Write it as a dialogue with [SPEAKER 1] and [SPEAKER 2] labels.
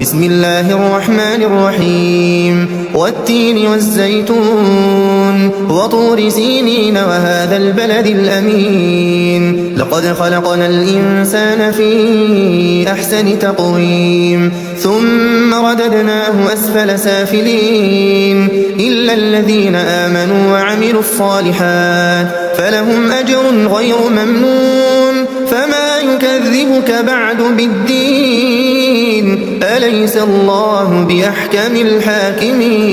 [SPEAKER 1] بسم الله الرحمن الرحيم والتين والزيتون وطور سينين وهذا البلد الأمين لقد خلقنا الإنسان في أحسن تقويم ثم رددناه أسفل سافلين إلا الذين آمنوا وعملوا الصالحات فلهم أجر غير ممنون فما يكذبك بعد بالدين أليس الله بأحكم الحاكمين